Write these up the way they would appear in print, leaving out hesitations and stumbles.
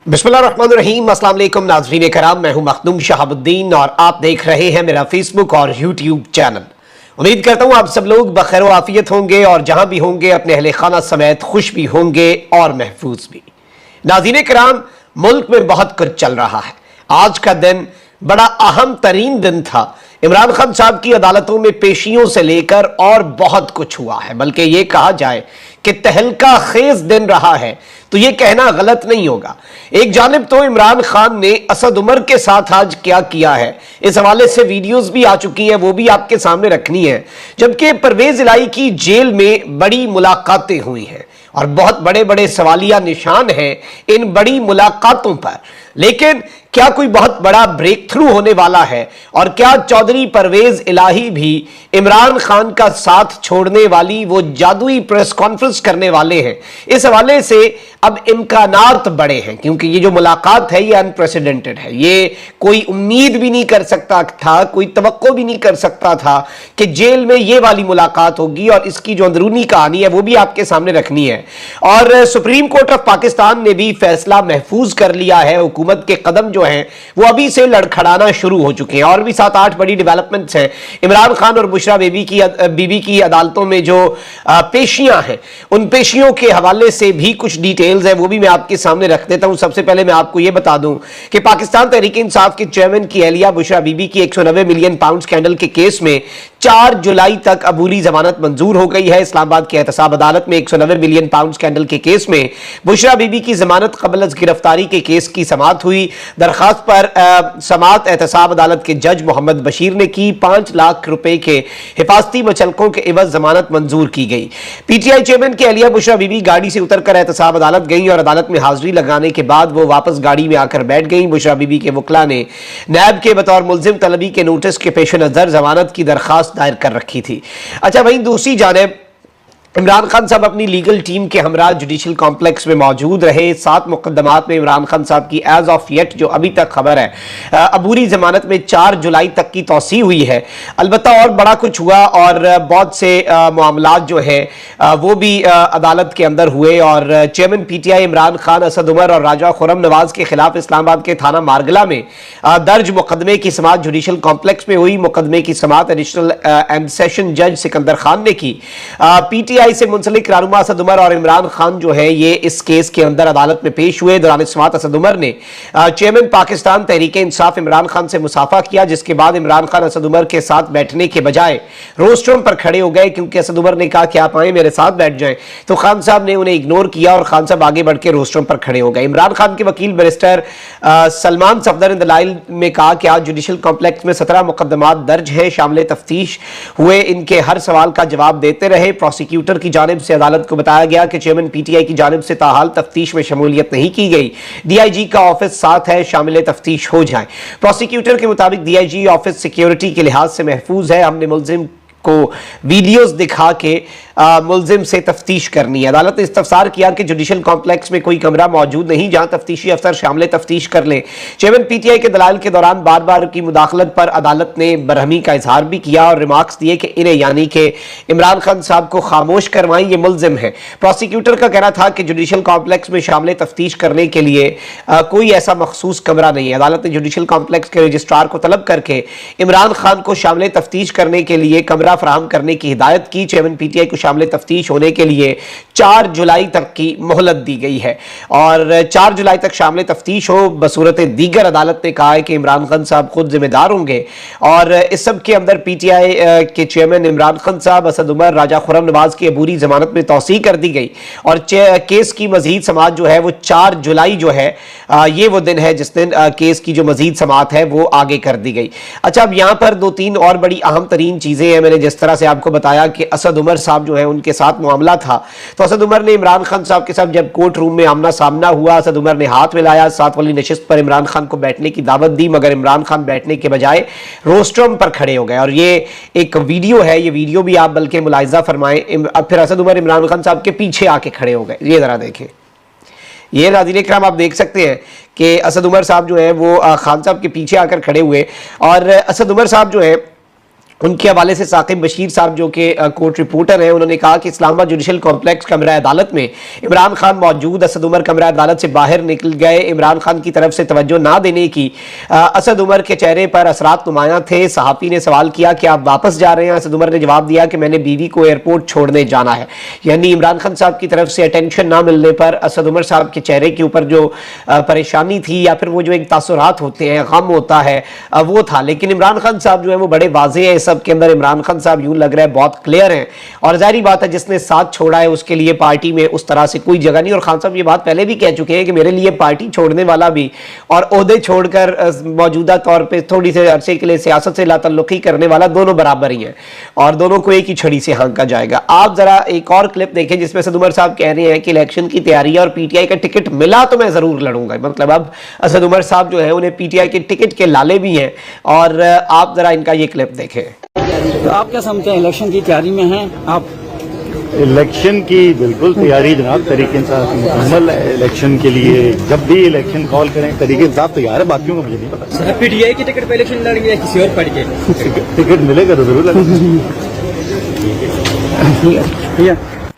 बिस्मिल्लाहिर्रहमानिर्रहीम। अस्सलाम वालेकुम नाज़रीन कराम, मैं हूं मखदूम शहाबुद्दीन और आप देख रहे हैं मेरा फेसबुक और यूट्यूब चैनल। उम्मीद करता हूं आप सब लोग बखैर व आफियत होंगे और जहां भी होंगे अपने अहले खाना समेत खुश भी होंगे और महफूज भी। नाज़रीन कराम, मुल्क में बहुत कुछ चल रहा है। आज का दिन बड़ा अहम तरीन दिन था। इमरान खान साहब की अदालतों में पेशियों से लेकर और बहुत कुछ हुआ है, बल्कि यह कहा जाए कि तहलका खेज दिन रहा है तो यह कहना गलत नहीं होगा। एक जानिब तो इमरान खान ने असद उमर के साथ आज क्या किया है, इस हवाले से वीडियोस भी आ चुकी हैं, वो भी आपके सामने रखनी है। जबकि परवेज इलाही की जेल में बड़ी मुलाकातें हुई हैं और बहुत बड़े बड़े सवालिया निशान हैं इन बड़ी मुलाकातों पर। लेकिन क्या कोई बहुत बड़ा ब्रेक थ्रू होने वाला है और क्या चौधरी परवेज इलाही भी इमरान खान का साथ छोड़ने वाली वो जादुई प्रेस कॉन्फ्रेंस करने वाले हैं? इस हवाले से अब इम्कानात बड़े हैं, क्योंकि ये जो मुलाकात है ये अनप्रेसिडेंटेड है। ये कोई उम्मीद भी नहीं कर सकता था, कोई तवक्को भी नहीं कर सकता था कि जेल में ये वाली मुलाकात होगी, और इसकी जो अंदरूनी कहानी है वो भी आपके सामने रखनी है। और सुप्रीम कोर्ट ऑफ पाकिस्तान ने भी फैसला महफूज कर लिया है। हुकूमत के कदम जो हैं वो अभी से लड़खड़ाना शुरू हो चुके हैं और भी 7-8 बड़ी डेवलपमेंट्स हैं। इमरान खान और बुशरा बीबी की अदालतों में जो पेशियां हैं, उन पेशियों के हवाले से भी कुछ डिटेल्स है, वो भी मैं आपके सामने रख देता हूं। सबसे पहले मैं आपको यह बता दूं कि पाकिस्तान तहरीक इंसाफ के चेयरमैन की एहलिया बुशरा बीबी की 190 मिलियन पाउंड स्कैंडल के केस में 4 जुलाई तक अबूरी जमानत मंजूर हो गई है। इस्लामाबाद की एहतसाब अदालत में 190 मिलियन पाउंड स्कैंडल के केस में बुशरा बीबी की जमानत कबल अज गिरफ्तारी के केस की समाअत हुई। दरखास्त पर समाअत एहतसाब अदालत के जज मोहम्मद बशीर ने की। 5 लाख रुपए के हिफाजती मचलकों के एवज जमानत मंजूर की गई। पीटीआई चेयरमैन की एहलिया बुशरा बीबी गाड़ी से उतरकर एहतसाब अदालत गई और अदालत में हाजिरी लगाने के बाद वो वापस गाड़ी में आकर बैठ गई। बुशरा बीबी के वकला ने नैब के बतौर मुल्जिम तलबी के नोटिस के पेश नजर जमानत की दरखास्त दायर कर रखी थी। अच्छा भाई, दूसरी जानिब इमरान खान साहब अपनी लीगल टीम के हमरा जुडिशल कॉम्प्लेक्स में मौजूद रहे। 7 मुकदमात में इमरान खान साहब की एज ऑफ येट जो अभी तक खबर है अबूरी जमानत में 4 जुलाई तक की तौसी हुई है। अलबत्ता और बड़ा कुछ हुआ और बहुत से मामलात जो है वो भी अदालत के अंदर हुए। और चेयरमैन पीटीआई इमरान खान, असद उमर और राजा खुर्रम नवाज के खिलाफ इस्लामाबाद के थाना मारगला में दर्ज मुकदमे की समाअत जुडिशल कॉम्प्लेक्स में हुई। मुकदमे की समाअत एडिशनल एंड सेशन जज सिकंदर खान ने की। पीटीआई से मुंसलिक रहनुमा असद उमर और इमरान खान जो है ये इस केस के अंदर अदालत में पेश हुए। दौरान समाअत असद उमर ने चेयरमैन पाकिस्तान तहरीक इंसाफ इमरान खान से मुसाफा किया, जिसके बाद इमरान खान असद उमर के साथ बैठने के बजाय रोस्ट्रम पर खड़े हो गए, क्योंकि असद उमर ने कहा कि आप आए मेरे साथ बैठ जाएं, तो खान साहब ने उन्हें इग्नोर किया और खान साहब आगे बढ़ के रोस्ट्रम पर खड़े हो गए। इमरान खान के वकील बैरिस्टर सलमान सफदर दलाइल में कहा कि आज जुडिशल कॉम्प्लेक्स में 17 मुकदमात दर्ज है, शामिल तफ्तीश हुए, इनके हर सवाल का जवाब देते रहे। प्रोसिक्यूटर की जानिब से अदालत को बताया गया कि चेयरमैन पीटीआई की जानिब से ताहाल तफ्तीश में शमूलियत नहीं की गई। डीआईजी का ऑफिस साथ है, शामिल तफ्तीश हो जाए। प्रोसिक्यूटर के मुताबिक डीआईजी ऑफिस सिक्योरिटी के लिहाज से महफूज है। हमने मुल्जिम को वीडियोस दिखा के मुल्जिम से तफ्तीश करनी है। अदालत ने इस्तफसार किया कि जुडिशल कॉम्प्लेक्स में कोई कमरा मौजूद नहीं जहां तफ्तीशी अफसर शामिल तफ्तीश कर लें। चेयरमैन पीटीआई के दलाल के दौरान बार बार की मुदाखलत पर अदालत ने बरहमी का इजहार भी किया और रिमार्क्स दिए कि इन्हें यानी कि इमरान खान साहब को खामोश करवाएं, ये मुल्जिम है। प्रोसिक्यूटर का कहना था कि जुडिशल कॉम्प्लेक्स में शामिल तफ्तीश करने के लिए कोई ऐसा मखसूस कमरा नहीं है। अदालत ने जुडिशल कॉम्प्लेक्स के रजिस्ट्रार को तलब करके इमरान खान को शामिल तफ्तीश करने के लिए कमरा फराहम करने की हिदायत की। चेयरमैन पीटीआई को शामिल तफ्तीश होने के लिए 4 जुलाई तक की मोहलत दी गई है और 4 जुलाई तक शामिल तफ्तीश हो बसूरत दीगर। अदालत ने कहा है कि इमरान खान साहब खुद जिम्मेदार होंगे और इस सब के अंदर पीटीआई के चेयरमैन इमरान खान साहब, असद उमर, राजा खुर्रम नवाज की अबूरी जमानत में तौसीह कर दी गई और केस की मजीद समाअत जो है वो 4 जुलाई जो है ये वो दिन है जिस दिन केस की जो मजीद समाअत है वो आगे कर दी गई। अच्छा, अब यहाँ पर 2-3 और बड़ी अहम तरीन चीजें हैं। मैंने जिस तरह से आपको बताया कि असद उमर साहब जो है उनके साथ मामला था, तो असद उमर ने इमरान खान साहब के साथ जब कोर्ट रूम में आमना सामना हुआ, असद उमर ने हाथ मिलाया, साथ वाली नशिस्त पर इमरान खान को बैठने की दावत दी, मगर इमरान खान बैठने के बजाय रोस्ट्रम पर खड़े हो गए। और ये एक वीडियो है, ये वीडियो भी आप बल्कि मुलाहिजा फरमाएं। फिर असद उमर इमरान खान साहब के पीछे आके खड़े हो गए। ये जरा देखें, ये नाज़रीन किराम आप देख सकते हैं कि असद उमर साहब जो है वो खान साहब के पीछे आकर खड़े हुए और असद उमर साहब जो है उनके हवाले से साकिब बशीर साहब जो कि कोर्ट रिपोर्टर हैं, उन्होंने कहा कि इस्लामाबाद जुडिशल कॉम्प्लेक्स कमरा अदालत में इमरान खान मौजूद, असद उमर कमरा अदालत से बाहर निकल गए। इमरान खान की तरफ से तवज्जो ना देने की असद उमर के चेहरे पर असरात नुमायां थे। सहाफ़ी ने सवाल किया कि आप वापस जा रहे हैं? असद उमर ने जवाब दिया कि मैंने बीवी को एयरपोर्ट छोड़ने जाना है। यानी इमरान खान साहब की तरफ से अटेंशन ना मिलने पर असद उमर साहब के चेहरे के ऊपर जो परेशानी थी या फिर वो जो एक तासुरात होते हैं, गम होता है, वो था। लेकिन इमरान खान साहब जो है वो बड़े वाज़ेह है सब के अंदर। इमरान खान साहब यूं लग रहा है बहुत क्लियर हैं और जाहिर बात है जिसने साथ छोड़ा है उसके लिए पार्टी में उस तरह से कोई जगह नहीं। और खान साहब ये बात पहले भी कह चुके हैं कि मेरे लिए पार्टी छोड़ने वाला भी और ओहदे छोड़कर मौजूदा तौर पे थोड़ी से अरसे के लिए सियासत से लातल्लुकी करने वाला दोनों बराबर ही हैं और दोनों को एक ही छड़ी से हाँका जाएगा। आप जरा एक और क्लिप देखें जिसमें असद उमर साहब कह रहे हैं कि इलेक्शन की तैयारी है और पीटीआई का टिकट मिला तो मैं जरूर लड़ूंगा। मतलब अब असद उमर साहब जो है उन्हें पीटीआई के टिकट के लाले भी हैं। और आप जरा इनका ये क्लिप देखें। तो आप क्या समझते हैं, इलेक्शन की तैयारी में हैं आप? इलेक्शन की बिल्कुल तैयारी जनाब, तरीके से मुकम्मल है। इलेक्शन के लिए जब भी इलेक्शन कॉल करें तरीके से साथ तैयार है, बाकियों का मुझे नहीं पता। पीटीआई की टिकट पे इलेक्शन लड़ेंगे या किसी और पार्टी के? टिकट मिलेगा तो जरूर लड़ेंगे।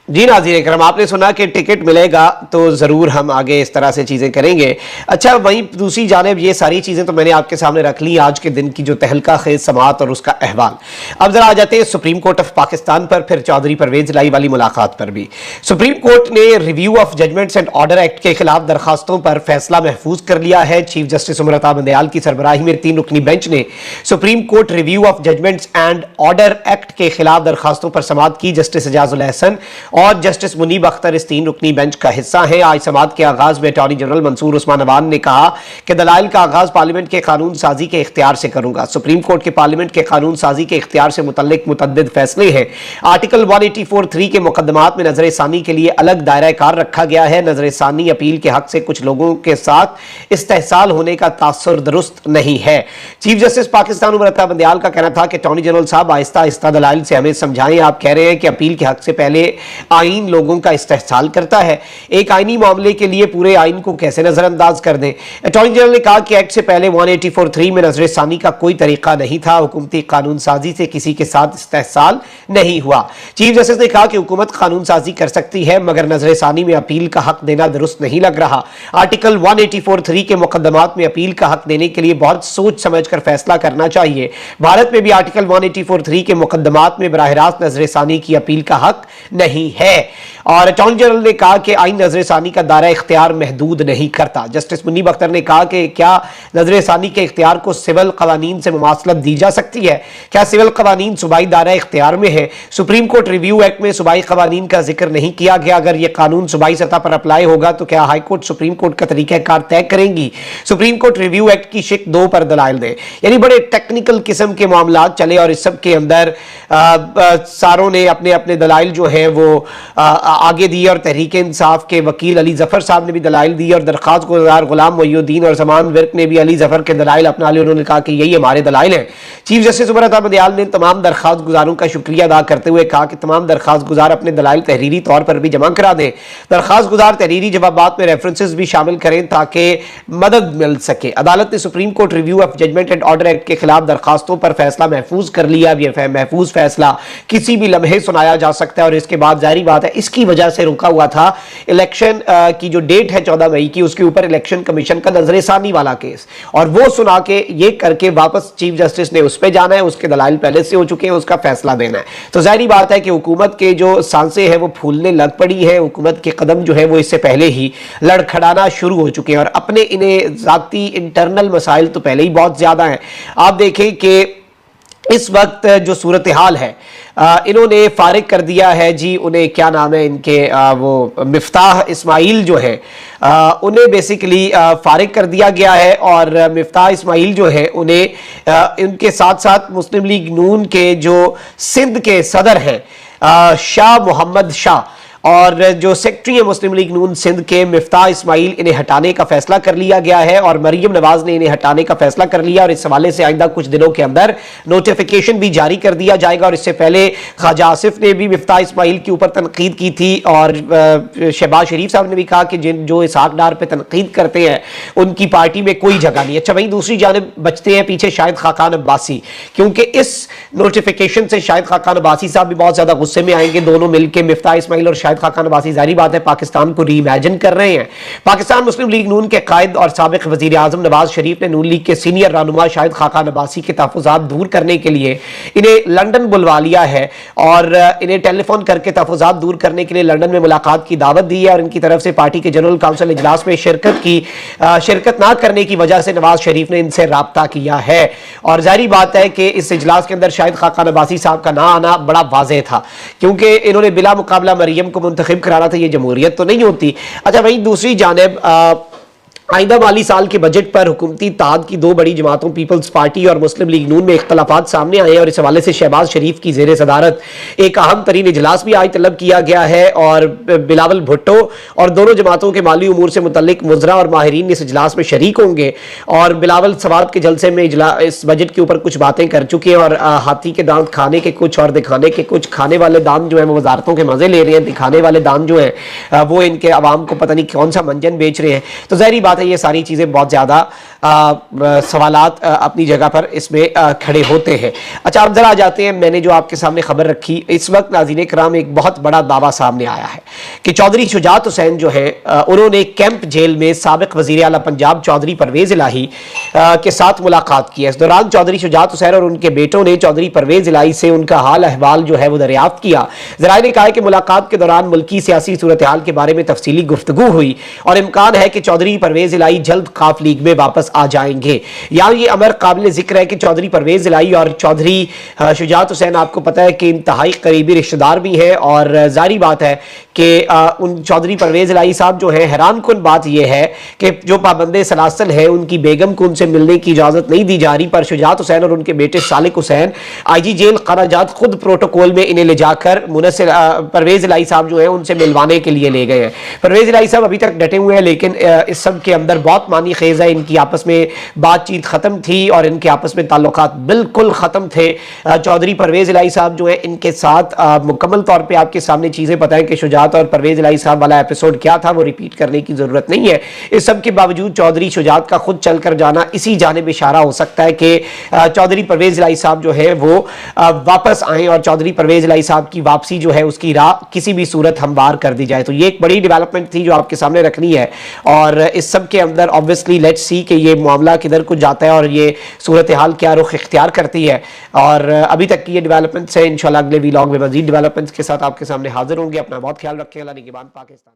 जी नाज़रीन इकराम, आपने सुना कि टिकट मिलेगा तो ज़रूर हम आगे इस तरह से चीज़ें करेंगे। अच्छा, वहीं दूसरी जानिब ये सारी चीज़ें तो मैंने आपके सामने रख ली, आज के दिन की जो तहलका खेज समाअत और उसका अहवाल। अब ज़रा आ जाते हैं सुप्रीम कोर्ट ऑफ पाकिस्तान पर, फिर चौधरी परवेज़ लाई वाली मुलाकात पर भी। सुप्रीम कोर्ट ने review of judgments and order act के खिलाफ दरखास्तों पर फैसला महफूज कर लिया है। चीफ जस्टिस उमर अता बंदयाल की सरबराही में 3 रुकनी बेंच ने Supreme Court review of judgments and order act के खिलाफ दरखास्तों पर समाअत की। जस्टिस एजाजुल एहसन और जस्टिस मुनीब अख्तर इस 3 रुकनी बेंच का हिस्सा है। आज समाअत के आगाज में अटॉर्नी जनरल मंसूर उस्मान अवान ने कहा कि दलाइल का आगाज पार्लियामेंट के कानून साजी के इख्तियार से करूंगा। सुप्रीम कोर्ट के पार्लियामेंट के कानून साजी के इख्तियार से मुतल्लिक मुतअद्दिद फैसले हैं। आर्टिकल 184(3) के मुकदमात में नजर सानी के लिए अलग दायरा कार रखा गया है। नजर सानी अपील के हक से कुछ लोगों के साथ इस्तेहसाल होने का तासुर दुरुस्त नहीं है। चीफ जस्टिस पाकिस्तान उमर अता बंदयाल का कहना था कि अटॉर्नी जनरल साहब आहिस्ता आहिस्ता दलाइल से हमें समझाएं। आप कह रहे हैं कि अपील के हक से पहले आइन लोगों का इस्तेहसाल करता है, एक आईनी मामले के लिए पूरे आइन को कैसे नजरअंदाज कर दें। अटॉर्नी जनरल ने कहा कि एक्ट से पहले 184(3) में नजर सानी का कोई तरीका नहीं था। हुकूमती कानून साजी से किसी के साथ इस्तेहसाल नहीं हुआ। चीफ जस्टिस ने कहा कि हुकूमत कानून साजी कर सकती है मगर नजर सानी में अपील का हक देना दुरुस्त नहीं लग रहा। आर्टिकल 184(3) के मुकदमात में अपील का हक देने के लिए बहुत सोच समझ कर फैसला करना चाहिए। भारत में भी आर्टिकल 184(3) के मुकदमात में बराह रास्त नजर सानी की अपील का हक नहीं है। और अटॉर्नी जनरल ने कहा कि आइन नजर सानी का दायरा इख्तियार महदूद नहीं करता। जस्टिस मुनीब अख्तर ने कहा कि क्या नजर सानी के इख्तियार को सिविल कवानीन से मुमासलत दी जा सकती है? क्या सिविल कवानीन सूबाई दायरा इख्तियार में है? सुप्रीम कोर्ट रिव्यू एक्ट में सूबाई कवानीन का जिक्र नहीं किया गया। अगर यह कानून सूबाई सतह पर अप्लाई होगा तो क्या हाई कोर्ट सुप्रीम कोर्ट का तरीकाकार तय करेंगी? सुप्रीम कोर्ट रिव्यू एक्ट की शिक 2 पर दलाइल दे। यानी बड़े टेक्निकल किस्म के मामला चले और इस सब के अंदर सारों ने अपने अपने दलाइल जो है वो आगे दी और तहरीक इंसाफ के वकील अली जफर साहब ने भी दलाइल दी और दरखास्त गुजार गुलाम मोहिउद्दीन और जमान विर्क ने भी अली जफर के दलाइल अपना लिए। उन्होंने कहा कि यही हमारे दलाइल हैं। चीफ जस्टिस उमर अता बंदयाल ने तमाम दरखास्त गुजारों का शुक्रिया अदा करते हुए कहा कि तमाम दरखास्त गुजार अपने दलाइल तहरीरी तौर पर भी जमा करा दें। दरखास्त गुजार तहरीरी जवाबात में रेफरेंसेस भी शामिल करें ताकि मदद मिल सके। अदालत ने Supreme Court review of judgment and order act के खिलाफ दरखास्तों पर फैसला महफूज कर लिया। यह महफूज फैसला किसी भी लम्हे सुनाया जा सकता है और इसके बाद जारी बात है इसकी वजह से रुका हुआ था इलेक्शन की जो डेट है 14 मई की, उसके ऊपर इलेक्शन कमीशन का नजर सानी वाला केस और वो सुना के ये करके वापस चीफ जस्टिस ने उस पर जाना है। उसके दलाइल पहले से हो चुके हैं, उसका फैसला देना है। तो जाहिर बात है कि हुकूमत के जो सांसें हैं वो फूलने लग पड़ी है। हुकूमत के कदम जो है वो इससे पहले ही लड़खड़ाना शुरू हो चुके हैं और अपने इन्हें जाती इंटरनल मसाइल तो पहले ही बहुत ज्यादा हैं। आप देखें कि इस वक्त जो सूरत हाल है, इन्होंने फारिग कर दिया है जी, उन्हें क्या नाम है इनके, वो मिफ्ताह इस्माइल जो है उन्हें बेसिकली फारिग कर दिया गया है और मिफ्ताह इस्माइल जो है उन्हें इनके साथ साथ मुस्लिम लीग नून के जो सिंध के सदर हैं शाह मोहम्मद शाह और जो सेक्रेटरी है मुस्लिम लीग नून सिंध के मिफ्ताह इस्माइल, इन्हें हटाने का फैसला कर लिया गया है और मरियम नवाज ने इन्हें हटाने का फैसला कर लिया और इस हवाले से आइंदा कुछ दिनों के अंदर नोटिफिकेशन भी जारी कर दिया जाएगा। और इससे पहले ख्वाजा आसिफ ने भी मिफ्ताह इस्माइल के ऊपर तनकीद की थी और शहबाज शरीफ साहब ने भी कहा कि जो इसहाक डार पे तनकीद करते हैं उनकी पार्टी में कोई जगह नहीं। अच्छा, वहीं दूसरी जानिब बचते हैं पीछे शाहिद खाकान अब्बासी, क्योंकि इस नोटिफिकेशन से शाहिद खाकान अब्बासी साहब भी बहुत ज्यादा गुस्से में आएंगे। दोनों मिलकर मिफ्ताह इस्माइल और शाहिद खाकान अब्बासी जारी बात है पाकिस्तान को रीइमेजिन कर रहे हैं। पाकिस्तान मुस्लिम लीग नून के कायद और साबिक वजीर आजम नवाज शरीफ ने नून लीग के सीनियर रहनुमा शाहिद खाकान अब्बासी के तहफ़्फ़ुज़ात दूर करने के लिए इन्हें लंदन बुलवा लिया है और इन्हें टेलीफोन करके तहफ़्फ़ुज़ात दूर करने के लिए लंदन में मुलाकात की दावत दी है और इनकी तरफ से पार्टी के जनरल काउंसिल इजलास में शिरकत ना करने की वजह से नवाज शरीफ ने इनसे राब्ता किया है। और जाहिर बात है कि इस इजलास के अंदर शाहिद खाकान अब्बासी साहब का ना आना बड़ा वाज़ेह था, क्योंकि इन्होंने बिला मुकाबला मरियम को मुंतखब कराना था। ये जमहूरियत तो नहीं होती। अच्छा, वहीं दूसरी जानिब आइंदा माली साल के बजट पर हुकूमती इत्तेहाद की दो बड़ी जमातों पीपल्स पार्टी और मुस्लिम लीग नून में इख्तलाफात सामने आए और इस हवाले से शहबाज शरीफ की ज़ेर सदारत एक अहम तरीन इजलास भी आज तलब किया गया है और बिलावल भुट्टो और दोनों जमातों के माली उमूर से मुतल्लिक मुज़रा और माहिरीन इस इजलास में शरीक होंगे। और बिलावल सवाब के जलसे में इस बजट के ऊपर कुछ बातें कर चुके हैं और हाथी के दांत खाने के कुछ और दिखाने के कुछ, खाने वाले दांत जो है वो वजारतों के मजे ले रहे हैं, दिखाने वाले दांत जो है वो इनके अवाम को पता नहीं कौन सा मंजन बेच रहे हैं। तो ज़ाहिर बात है ये सारी चीज़ें बहुत ज़्यादा सवालात अपनी जगह पर इसमें खड़े होते हैं। अच्छा, अब जरा आ जाते हैं, मैंने जो आपके सामने खबर रखी, इस वक्त नाज़रीन कराम एक बहुत बड़ा दावा सामने आया है कि चौधरी शुजात हुसैन जो है उन्होंने कैंप जेल में साबिक वज़ीर आला पंजाब चौधरी परवेज़ इलाही के साथ मुलाकात की है। इस दौरान चौधरी शुजात हुसैन और उनके बेटों ने चौधरी परवेज़ इलाही से उनका हाल अहवाल जो है वो दरियाफ्त किया। ज़राए ने कहा है कि मुलाकात के दौरान मुल्की सियासी सूरत हाल के बारे में तफसीली गुफ्तगू हुई और इम्कान है कि चौधरी परवेज़ इलाही जल्द काफ लीग में वापस आ जाएंगे। यहाँ ये अमर काबिल जिक्र है कि चौधरी परवेज़ इलाही और चौधरी शुजात हुसैन आपको पता है कि इंतहाई करीबी रिश्तेदार भी हैं और जारी बात है कि उन चौधरी परवेज़ इलाही साहब जो है, हैरान कुन बात यह है कि जो पाबंदे सलासल है उनकी बेगम को उनसे मिलने की इजाज़त नहीं दी जा रही, पर शुजात हुसैन और उनके बेटे सालिक हुसैन IG जेल कराजात खुद प्रोटोकॉल में इन्हें ले जाकर मुनस्सिर परवेज़ इलाही साहब जो है उनसे मिलवाने के लिए ले गए हैं। परवेज़ इलाही साहब अभी तक डटे हुए हैं, लेकिन इस सब के अंदर बहुत मानी खेज है। इनकी आपस में बातचीत खत्म थी और इनके आपस में ताल्लुकात बिल्कुल खत्म थे। चौधरी परवेज़ इलाही साहब जो है इनके साथ मुकम्मल तौर पे आपके सामने चीजें बताएं कि शुजात और परवेज़ इलाही साहब वाला एपिसोड क्या था, वो रिपीट करने की जरूरत नहीं है। इस सब के बावजूद चौधरी शुजात का खुद चलकर जाना इसी जानिब इशारा हो सकता है कि चौधरी परवेज़ इलाही साहब जो है वो वापस आए और चौधरी परवेज़ इलाही साहब की वापसी जो है उसकी राह किसी भी सूरत हमवार कर दी जाए। तो ये एक बड़ी डेवलपमेंट थी जो आपके सामने रखनी है और इस सब के अंदर ऑब्वियसली लेट्स सी कि ये मामला किधर कुछ जाता है और ये सूरत हाल क्या रुख इख्तियार करती है। और अभी तक की ये डेवलपमेंट्स है, इंशाल्लाह अगले वीलॉग में मजीद डेवलपमेंट्स के साथ आपके सामने हाजिर होंगे। अपना बहुत ख्याल रखें। अल्लाह निगहबान पाकिस्तान।